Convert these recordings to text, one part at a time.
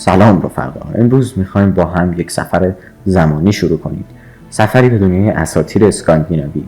سلام رفقا، امروز میخوایم با هم یک سفر زمانی شروع کنیم. سفری به دنیای اساطیر اسکاندیناوی،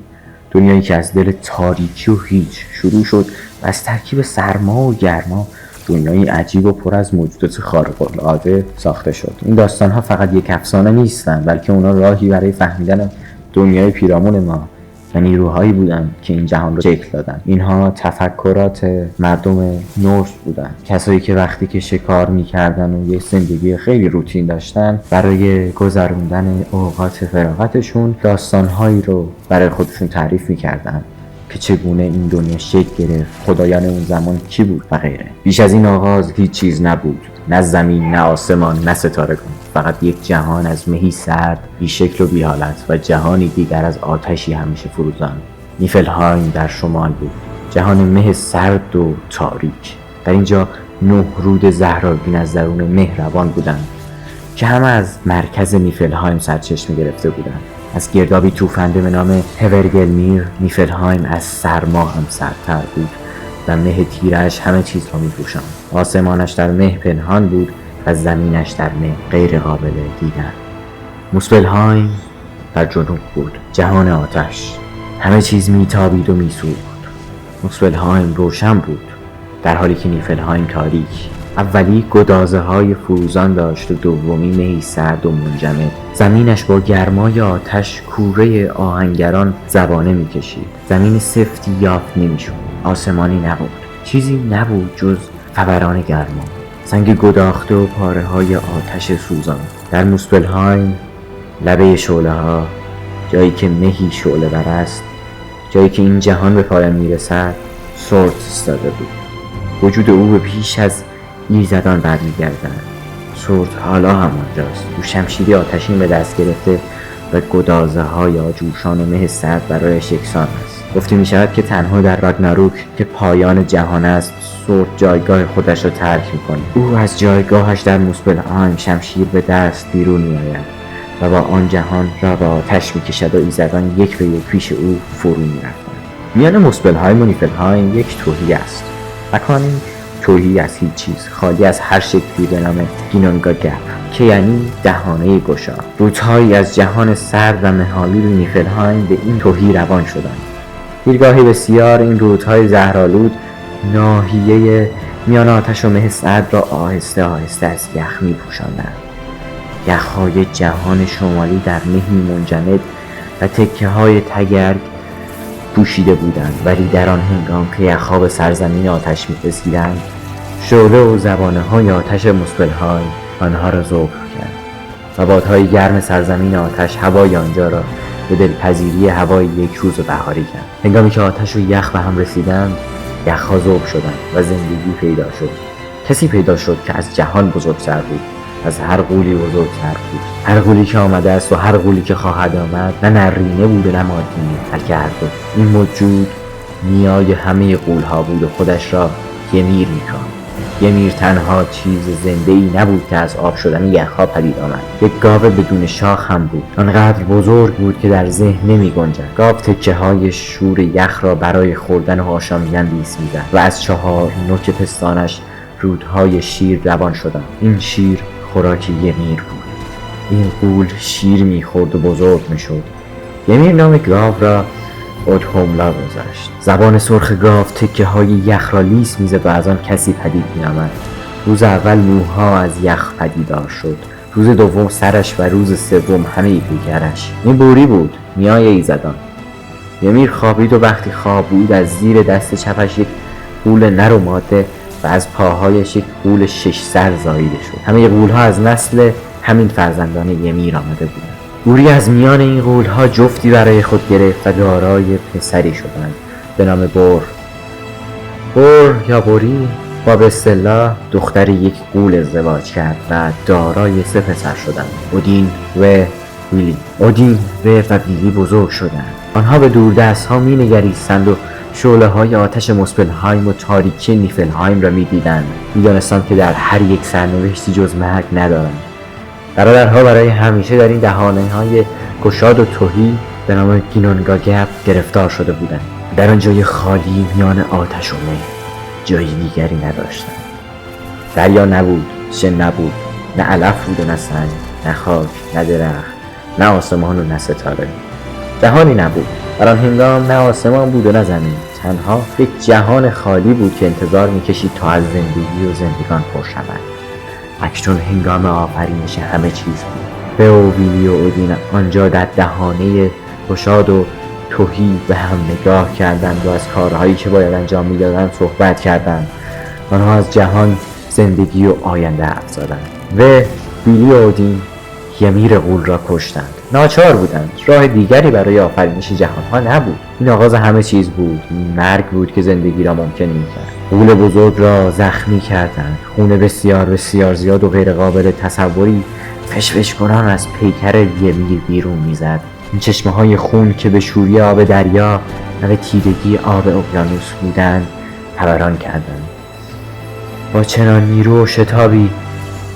دنیایی که از دل تاریکی و هیچ شروع شد و از ترکیب سرما و گرما دنیایی عجیب و پر از موجودات خارق العاده ساخته شد. این داستانها فقط یک افسانه نیستن، بلکه اونا راهی برای فهمیدن دنیای پیرامون ما و نیروهایی بودن که این جهان رو شکل دادن. اینها تفکرات مردم نورس بودن، کسایی که وقتی که شکار میکردن و یک زندگی خیلی روتین داشتن، برای گذروندن اوقات فراغتشون داستانهایی رو برای خودشون تعریف میکردن که چگونه این دنیا شکل گرفت، خدایان اون زمان کی بود و غیره. بیش از این آغاز هیچ چیز نبود، نه زمین، نه آسمان، نه ستارگان، فقط یک جهان از مهی سرد، بی شکل و بی حالت و جهانی دیگر از آتشی همیشه فروزان. نیفلهایم در شمال بود، جهان مه سرد و تاریک. در اینجا 9 رود زهرآگین از درون مه روان بودند که همه از مرکز نیفلهایم سرچشمه گرفته بودند. از گردابی توفنده به نام هورگلمیر، نیفلهایم از سرما هم سردتر بود و مه تیرش همه چیز را می‌پوشاند. آسمانش در مه پنهان بود و زمینش در مه غیر قابل دیدن. موسپلهایم در جنوب بود، جهان آتش، همه چیز میتابید و میسوخت. موسپلهایم روشن بود، در حالی که نیفلهایم تاریک. اولی گدازه های فروزان داشت و دومی مهی سرد و منجمد. زمینش با گرمای آتش کوره آهنگران زبانه میکشید. زمین سفتی یافت نمیشد، آسمانی نبود، چیزی نبود جز فوران گرما، سنگ گداخته و پاره های آتش سوزان. در موسپلهایم لبه شعله ها، جایی که مهی شعله بر است، جایی که این جهان به پایان میرسد، سورت ایستاده بود. وجود او به پیش از ایزدان برمیگردد. سورت حالا همانجاست، او شمشیری آتشین به دست گرفته و گدازه های آجوشان و مه سرد برایش یکسان است. گفته می شود که تنها در راگناروک که پایان جهان است، سورت جایگاه خودش را ترک می کند. او از جایگاهش در موسپلهایم شمشیر به دست بیرون می آید و با آن جهان را به آتش می کشد و ایزدان یک به یک پیش او فرو می رفتند. میان موسپلهایم و نیفلهایم یک تهی است، مکانی تهی از هیچ چیز، خالی از هر شکلی به نام گینونگاگپ که یعنی دهانه گشا. رودهایی از جهان سرد و مه‌آلود نیفلهایم به این تهی روان شدند. دیرگاهی بسیار این رودهای زهرآلود ناحیه میان آتش و مه سرد را آهسته آهسته از یخ می‌پوشاندند. یخ‌های جهان شمالی در مهی منجمد و تکه‌های تگرگ پوشیده بودند، ولی در آن هنگام که یخ‌ها به سرزمین آتش می‌رسیدند، شعله و زبانه‌های آتش موسپلهایم آنها را ذوب کرد و بادهای گرم سرزمین آتش هوای آنجا را به دلپذیری هوای یک روز بهاری کرد. هنگامی که آتش و یخ به هم رسیدند، یخ‌ها ذوب شدند و زندگی پیدا شد. کسی پیدا شد که از جهان بزرگتر بود، از هر غولی بزرگتر بود. هر غولی که آمده است و هر غولی که خواهد آمد نه نرینه بود و نه مادیه، بلکه هر دو. این موجود نیای همه غول‌ها بود و خودش را ymir می‌خواند. ymir تنها چیز زنده‌ای نبود که از آب شدن یخ‌ها پدید آمد. یک گاو بدون شاخ هم بود، آنقدر بزرگ بود که در ذهن نمی‌گنجد. گاو تکه‌های شور یخ را برای خوردن و آشامیدن لیس می‌زد و از 4 نوک پستانش رودهای شیر روان شدند. این شیر خوراک ymir بود. این غول شیر می‌خورد و بزرگ می‌شد. ymir نام گاو را اودهوملا گذاشت. زبان سرخ گاو تکه‌های یخ را لیس می‌زد و از آن کسی پدید می‌آمد. روز اول موها از یخ پدیدار شد، روز دوم سرش و روز سوم همه پیکرش. این بوری بود، نیای ایزدان. ymir خوابید و وقتی خواب بود از زیر دست چپش یک غول نر و ماده و از پاهایش یک غول 6 سر زاییده شد. همه غول‌ها از نسل همین فرزندان ymir آمده بودند. بوری از میان این غول‌ها جفتی برای خود گرفت و دارای پسری شدند به نام بور. بور یا بوری با به اصطلاح دختر یک غول ازدواج کرد و دارای 3 پسر شدند، اودین و ویلی. اودین و ویلی بزرگ شدند. آنها به دوردست‌ها می‌نگریستند و شعله‌های آتش موسپلهایم و تاریکی نیفلهایم را می‌دیدند. می‌دانستند که در هر یک سرنوشتی جز مرگ ندارند. برادرها برای همیشه در این دهانه‌های گشاد و تهی به نام گینونگاگپ گرفتار شده بودند. در آن جای خالی میان آتش و مه جای دیگری نداشتند. دریا نبود، شن نبود، نه علف بود و نه سنگ، نه خاک، نه درخت، نه آسمان و نه ستاره. جهانی نبود. در آن هنگام نه آسمان بود و نه زمین. تنها یک جهان خالی بود که انتظار می‌کشید تا از زندگی و زندگان پر شود. اکنون هنگام آفرینش همه چیز بود. به و ویلی و اودین آنجا در دهانه گشاد و تهی به هم نگاه کردند و از کارهایی که باید انجام می‌دادند صحبت کردند. آنها از جهان، زندگی و آینده حرف زدند. و ویلی و اودین ymir غول را کشتند. ناچار بودند. راه دیگری برای آفرینش جهانها نبود. این آغاز همه چیز بود. این مرگ بود که زندگی را ممکن می‌کرد. غول بزرگ را زخمی کردند. خون بسیار بسیار زیاد و غیر قابل تصوری فشفش کنان از پیکر ymir بیرون می‌زد. این چشمه‌های خون که به شوری آب دریا و به تیرگی آب اقیانوس بودند فوران کردند. با چنان نیرو و شتابی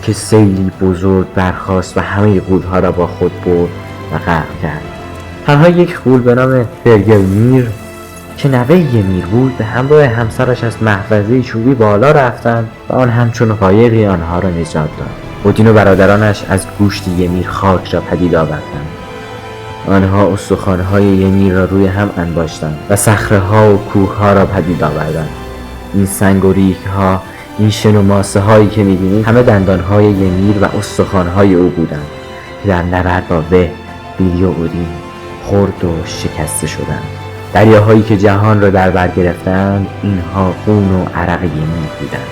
که سیلی بزرگ برخاست و همه غول‌ها را با خود برد و غرق کرد. تنها یک غول به نام برگلمیر که نوه ymir بود به همراه همسرش از محفظه چوبی بالا رفتند و آن همچون قایقی آنها را نجات داد. اودین و برادرانش از گوشت ymir خاک را پدید آوردند. آنها استخوان‌های ymir را روی هم انباشتند و صخره‌ها و کوه‌ها را پدید آوردند. این سنگ و ریگ‌ها، این شن و ماسه هایی که می‌بینید همه دندان‌های ymir و استخوان‌های او بودند که در نبرد با ویلی و اودین خرد و شکسته شدند. دریاهایی که جهان را در بر گرفتند اینها خون و عرق ymir بودند.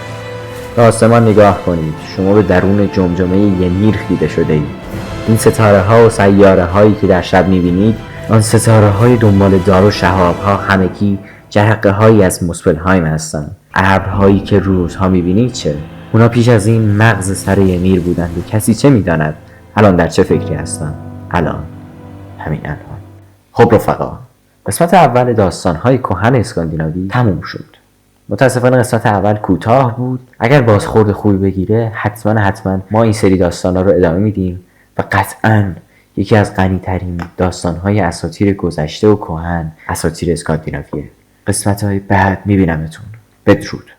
به آسمان نگاه کنید. شما به درون جمجمه ymir خیره شده اید. این ستاره ها و سیاره هایی که در شب می‌بینید آن ستاره های دنبال دار و شهاب ها همگی جرقه هایی از موسپلهایم هستند. ابرهایی که روزها می‌بینید چه؟ اونا پیش از این مغز سر ymir بودند و کسی چه می‌داند الان در چه فکری هستند؟ الان، همین الان. خب رفقا، قسمت اول داستان‌های کهن اسکاندیناوی تموم شد. متاسفانه قسمت اول کوتاه بود. اگر بازخورد خوبی بگیره حتما ما این سری داستانا رو ادامه میدیم و قطعاً یکی از غنی‌ترین داستان‌های اساطیر گذشته و کهن اساطیر اسکاندیناویه. قسمت‌های بعد می‌بینمتون. بدرود.